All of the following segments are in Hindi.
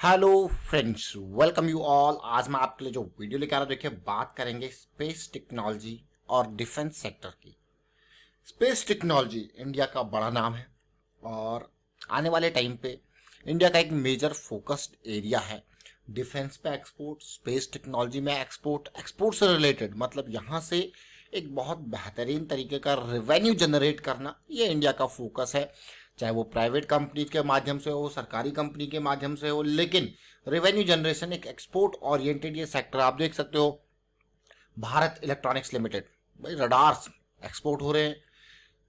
Hello friends, welcome you all. आज मैं आपके लिए जो वीडियो लेकर आ रहा हूं, देखिए बात करेंगे स्पेस टेक्नोलॉजी और डिफेंस सेक्टर की। स्पेस टेक्नोलॉजी इंडिया का बड़ा नाम है और आने वाले टाइम पे इंडिया का एक मेजर फोकस्ड एरिया है। डिफेंस पे एक्सपोर्ट, स्पेस टेक्नोलॉजी में एक्सपोर्ट, एक्सपोर्ट से रिलेटेड मतलब यहाँ से एक बहुत बेहतरीन तरीके का रेवेन्यू जनरेट करना, ये इंडिया का फोकस है। चाहे वो प्राइवेट कंपनी के माध्यम से हो, सरकारी कंपनी के माध्यम से हो, लेकिन रेवेन्यू जनरेशन एक एक्सपोर्ट ओरिएंटेड ये सेक्टर आप देख सकते हो। भारत इलेक्ट्रॉनिक्स लिमिटेड, भाई रडार्स एक्सपोर्ट हो रहे हैं।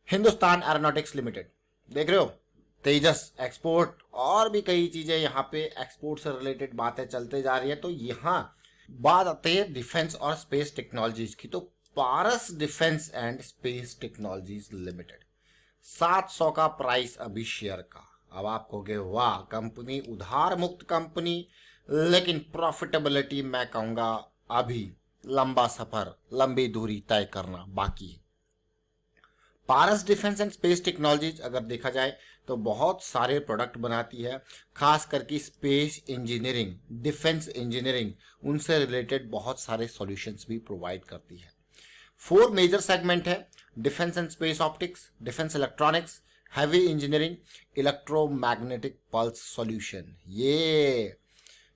हिंदुस्तान एरोनॉटिक्स लिमिटेड देख रहे हो, तेजस एक्सपोर्ट, और भी कई चीजें यहाँ पे एक्सपोर्ट से रिलेटेड बातें चलते जा रही है। तो यहाँ बात आती है डिफेंस और स्पेस टेक्नोलॉजीज की, तो Paras defence and space technologies limited 700 का प्राइस अभी शेयर का। अब आप कहोगे वाह, कंपनी उधार मुक्त कंपनी, लेकिन प्रॉफिटेबिलिटी मैं कहूंगा अभी लंबा सफर, लंबी दूरी तय करना बाकी है। पारस डिफेंस एंड स्पेस टेक्नोलॉजीज अगर देखा जाए तो बहुत सारे प्रोडक्ट बनाती है, खास करके स्पेस इंजीनियरिंग, डिफेंस इंजीनियरिंग, उनसे रिलेटेड बहुत सारे सॉल्यूशंस भी प्रोवाइड करती है। 4 मेजर सेगमेंट है: defence and space optics, defence electronics, heavy engineering, electromagnetic pulse solution.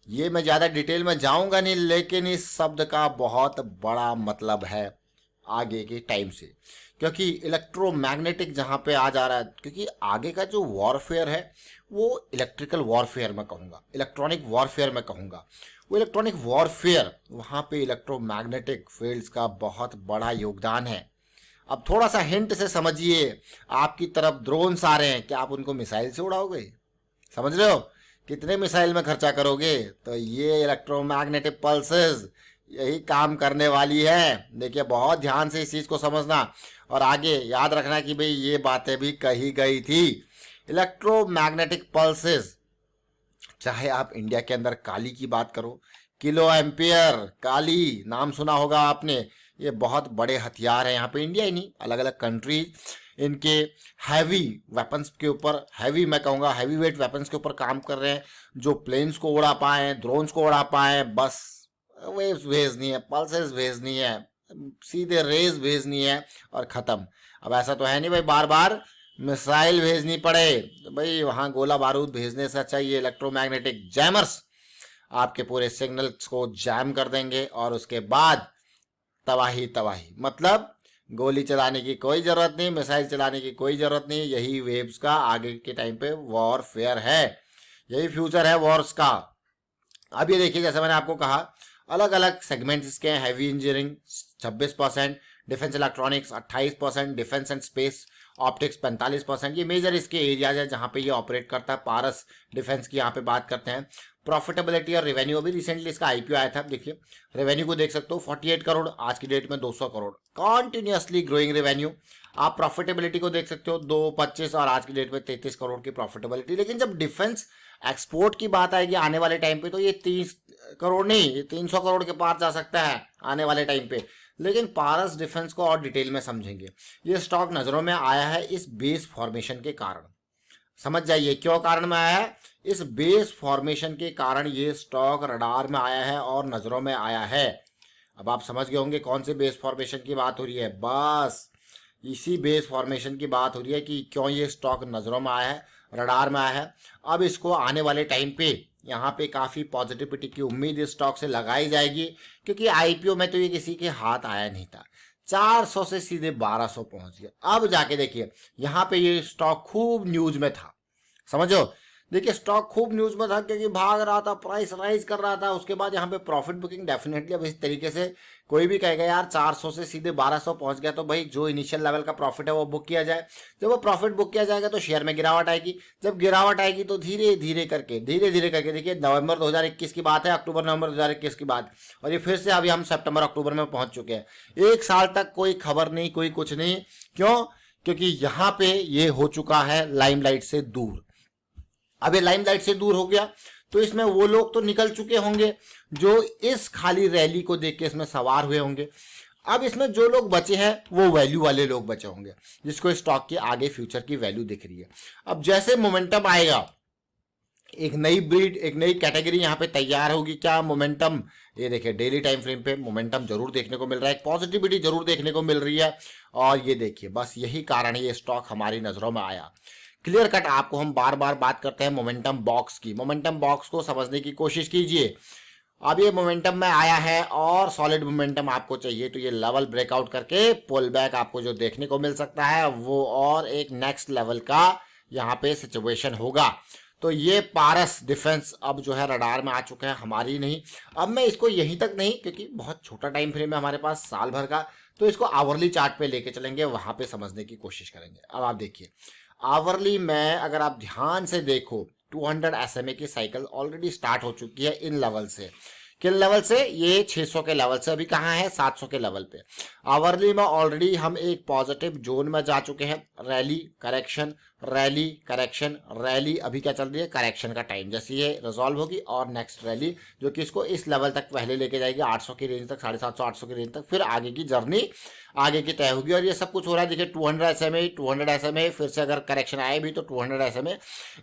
ये मैं ज्यादा डिटेल में जाऊंगा नहीं, लेकिन इस शब्द का बहुत बड़ा मतलब है आगे के टाइम से, क्योंकि इलेक्ट्रोमैग्नेटिक जहां पे आ जा रहा है, क्योंकि आगे का जो वॉरफेयर है वो इलेक्ट्रिकल वॉरफेयर में कहूंगा, इलेक्ट्रॉनिक वॉरफेयर में कहूंगा। वो इलेक्ट्रॉनिक वॉरफेयर, वहां पे इलेक्ट्रोमैग्नेटिक फील्ड्स का बहुत बड़ा योगदान है। अब थोड़ा सा हिंट से समझिए, आपकी तरफ ड्रोन्स आ रहे हैं, क्या आप उनको मिसाइल से उड़ाओगे? समझ रहे हो कितने मिसाइल में खर्चा करोगे? तो ये इलेक्ट्रोमैग्नेटिक पल्सेस यही काम करने वाली है। देखिए बहुत ध्यान से इस चीज को समझना और आगे याद रखना कि भाई ये बातें भी कही गई थी। इलेक्ट्रोमैग्नेटिक पल्सेस, चाहे आप इंडिया के अंदर काली की बात करो, किलो एम्पियर काली नाम सुना होगा आपने, ये बहुत बड़े हथियार हैं। यहाँ पे इंडिया ही नहीं, अलग अलग कंट्रीज इनके हैवी वेपन्स के ऊपर, हैवी मैं कहूँगा हैवी वेट वेपन्स के ऊपर काम कर रहे हैं, जो प्लेन्स को उड़ा पाए, ड्रोन्स को उड़ा पाए। बस वेव्स भेजनी है, पल्सेस भेजनी है, सीधे रेज भेजनी है और खत्म। अब ऐसा तो है नहीं भाई बार बार मिसाइल भेजनी पड़े, तो भाई वहां गोला बारूद भेजने से अच्छा ये इलेक्ट्रोमैग्नेटिक जैमर्स आपके पूरे सिग्नल्स को जैम कर देंगे और उसके बाद तबाही तबाही। मतलब गोली चलाने की कोई जरूरत नहीं, मिसाइल चलाने की कोई जरूरत नहीं। यही वेव्स का आगे के टाइम पे वॉरफेयर है, यही फ्यूचर है वॉर्स का। अब ये देखिए, जैसे मैंने आपको कहा अलग अलग सेगमेंट्स इसके हैं। Heavy engineering 26%, defence electronics 28%, defence and space optics 45%। ये मेजर इसके एरियाज है जहां पे ये ऑपरेट करता है। पारस डिफेंस की यहाँ पे बात करते हैं। प्रॉफिटेबिलिटी और रेवेन्यू, अभी रिसेंटली इसका आईपीओ आया था, देखिए रेवेन्यू को देख सकते हो 48 करोड़, आज की डेट में 200 करोड़, कॉन्टिन्यूसली ग्रोइंग रेवेन्यू। आप प्रॉफिटेबिलिटी को देख सकते हो 225 और आज की डेट में 33 करोड़ की प्रॉफिटेबिलिटी। लेकिन जब डिफेंस एक्सपोर्ट की बात आएगी आने वाले टाइम पे, तो ये 30 करोड़ नहीं, ये 300 करोड़ के पार जा सकता है आने वाले टाइम पे। लेकिन पारस डिफेंस को और डिटेल में समझेंगे। ये स्टॉक नजरों में आया है इस बेस फॉर्मेशन के कारण। समझ जाइए क्यों कारण में आया है। इस बेस फॉर्मेशन के कारण ये स्टॉक रडार में आया है और नजरों में आया है। अब आप समझ गए होंगे कौन से बेस फॉर्मेशन की बात हो रही है। बस इसी बेस फॉर्मेशन की बात हो रही है कि क्यों ये स्टॉक नजरों में आया है, रडार में आया है। अब इसको आने वाले टाइम पे यहाँ पे काफी पॉजिटिविटी की उम्मीद इस स्टॉक से लगाई जाएगी, क्योंकि आईपीओ में तो ये किसी के हाथ आया नहीं था। 400 से सीधे 1200 पहुंच गया। अब जाके देखिए यहाँ पे ये स्टॉक खूब न्यूज में था, समझो। देखिए स्टॉक खूब न्यूज में था क्योंकि भाग रहा था, प्राइस राइज कर रहा था। उसके बाद यहाँ पे प्रॉफिट बुकिंग डेफिनेटली, अब इस तरीके से कोई भी कहेगा यार 400 से सीधे 1200 पहुंच गया, तो भाई जो इनिशियल लेवल का प्रॉफिट है वो बुक किया जाए। जब वो प्रॉफिट बुक किया जाएगा तो शेयर में गिरावट आएगी। जब गिरावट आएगी तो धीरे धीरे करके देखिए नवंबर 2021 की बात है, अक्टूबर नवंबर 2021 की बात, और ये फिर से अभी हम सितंबर अक्टूबर में पहुंच चुके हैं। 1 साल तक कोई खबर नहीं, कोई कुछ नहीं। क्यों? क्योंकि यहाँ पे ये हो चुका है लाइमलाइट से दूर। अब ये लाइमलाइट से दूर हो गया तो इसमें वो लोग तो निकल चुके होंगे जो इस खाली रैली को देख के इसमें सवार हुए होंगे। अब इसमें जो लोग बचे हैं वो वैल्यू वाले लोग बचे होंगे, जिसको स्टॉक के आगे फ्यूचर की वैल्यू दिख रही है। अब जैसे मोमेंटम आएगा एक नई ब्रीड, एक नई कैटेगरी यहाँ पे तैयार होगी। क्या मोमेंटम, ये देखिए डेली टाइम फ्रेम पे मोमेंटम जरूर देखने को मिल रहा है, एक पॉजिटिविटी जरूर देखने को मिल रही है। और ये देखिए बस यही कारण है ये स्टॉक हमारी नजरों में आया। क्लियर कट आपको हम बार बार बात करते हैं मोमेंटम बॉक्स की। मोमेंटम बॉक्स को समझने की कोशिश कीजिए। अब ये मोमेंटम में आया है और सॉलिड मोमेंटम आपको चाहिए तो ये लेवल ब्रेकआउट करके पुल बैक आपको जो देखने को मिल सकता है वो और एक नेक्स्ट लेवल का यहाँ पे सिचुएशन होगा। तो ये पारस डिफेंस अब जो है रडार में आ चुका है, हमारी नहीं। अब मैं इसको यहीं तक नहीं, क्योंकि बहुत छोटा टाइम फ्रेम है हमारे पास साल भर का, तो इसको आवरली चार्ट पे लेके चलेंगे, वहां पे समझने की कोशिश करेंगे। अब आप देखिए आवरली में अगर आप ध्यान से देखो 200 SMA की साइकिल ऑलरेडी स्टार्ट हो चुकी है इन लेवल से। किन लेवल से? ये 600 के लेवल से। अभी कहाँ है? 700 के लेवल पे। आवरली में ऑलरेडी हम एक पॉजिटिव जोन में जा चुके हैं। Rally correction, rally correction, rally, अभी क्या चल रही है? करेक्शन का टाइम। जैसे ये रिजॉल्व होगी और नेक्स्ट रैली जो कि इसको इस लेवल तक पहले लेके जाएगी 800 की रेंज तक, 750 800 की रेंज तक, फिर आगे की जर्नी आगे की तय होगी। और ये सब कुछ हो रहा है देखिए 200 SMA, 200 SMA, फिर से अगर करेक्शन आए भी तो 200 SMA,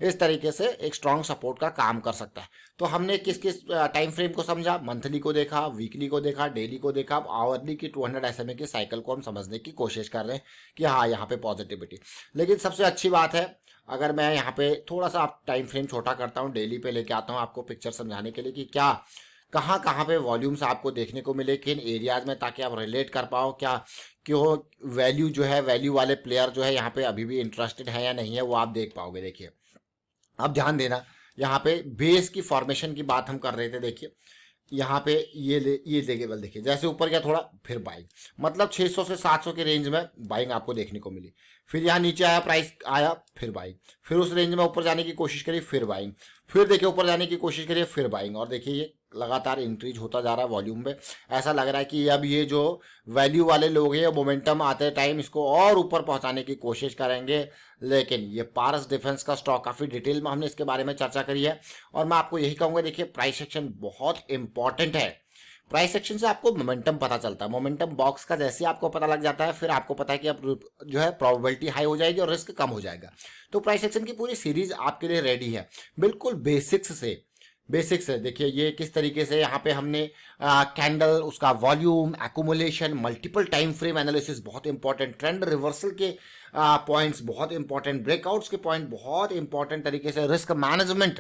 इस तरीके से एक स्ट्रॉन्ग सपोर्ट का काम कर सकता है। तो हमने किस किस टाइम फ्रेम को समझा? मंथली को देखा, वीकली को देखा, डेली को देखा, अब आवरली की 200 SMA की साइकिल को हम समझने की कोशिश कर रहे हैं कि हाँ यहाँ पे पॉजिटिविटी। लेकिन सबसे अच्छी बात है, अगर मैं यहाँ पे थोड़ा सा टाइम फ्रेम छोटा करता हूँ, डेली पे लेके आता हूँ आपको पिक्चर समझाने के लिए कि क्या कहाँ कहाँ पे वॉल्यूम्स आपको देखने को मिले, किन एरियाज में, ताकि आप रिलेट कर पाओ क्या क्यों वैल्यू जो है, वैल्यू वाले प्लेयर जो है यहाँ पे अभी भी इंटरेस्टेड है या नहीं है, वो आप देख पाओगे। देखिए अब ध्यान देना, यहाँ पे बेस की फॉर्मेशन की बात हम कर रहे थे। देखिए यहाँ पे ये लेवल देखिए, जैसे ऊपर गया थोड़ा फिर बाइंग, मतलब 600 से 700 के रेंज में बाइंग आपको देखने को मिली। फिर यहाँ नीचे आया, प्राइस आया, फिर बाइंग, फिर उस रेंज में ऊपर जाने की कोशिश करी, फिर बाइंग, फिर देखिए ऊपर जाने की कोशिश करिए, फिर बाइंग। और देखिए ये लगातार इंक्रीज होता जा रहा है वॉल्यूम में। ऐसा लग रहा है कि अब ये जो वैल्यू वाले लोग हैं मोमेंटम आते टाइम इसको और ऊपर पहुंचाने की कोशिश करेंगे। लेकिन ये पारस डिफेंस का स्टॉक काफ़ी डिटेल में हमने इसके बारे में चर्चा करी है। और मैं आपको यही कहूँगा, देखिए प्राइस सेक्शन बहुत इंपॉर्टेंट है। प्राइस सेक्शन से आपको मोमेंटम पता चलता है। मोमेंटम बॉक्स का जैसे आपको पता लग जाता है, फिर आपको पता है कि अब जो है प्रोबेबिलिटी हाई हो जाएगी और रिस्क कम हो जाएगा। तो प्राइस सेक्शन की पूरी सीरीज आपके लिए रेडी है, बिल्कुल बेसिक्स से। बेसिक्स है, देखिए ये किस तरीके से यहाँ पे हमने कैंडल, उसका volume, accumulation, multiple time frame analysis बहुत इंपॉर्टेंट, ट्रेंड रिवर्सल के पॉइंट्स बहुत इंपॉर्टेंट, ब्रेकआउट्स के पॉइंट बहुत इंपॉर्टेंट तरीके से, रिस्क मैनेजमेंट,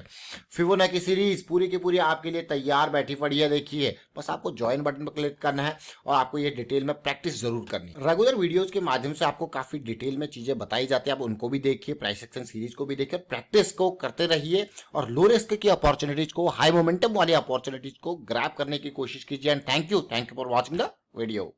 फिबोनाची सीरीज पूरी की पूरी आपके लिए तैयार बैठी पड़ी है। देखिए बस आपको ज्वाइन बटन पर क्लिक करना है और आपको ये डिटेल में प्रैक्टिस जरूर करनी है। रेगुलर वीडियोज के माध्यम से आपको काफी डिटेल में चीजें बताई जाती है, आप उनको भी देखिए, प्राइस एक्शन सीरीज को भी देखिए, प्रैक्टिस को करते रहिए और लो रिस्क की अपॉर्चुनिटीज को, हाई मोमेंटम वाली अपॉर्चुनिटीज को ग्रैब करने की कोशिश कीजिए। And thank you for watching the video.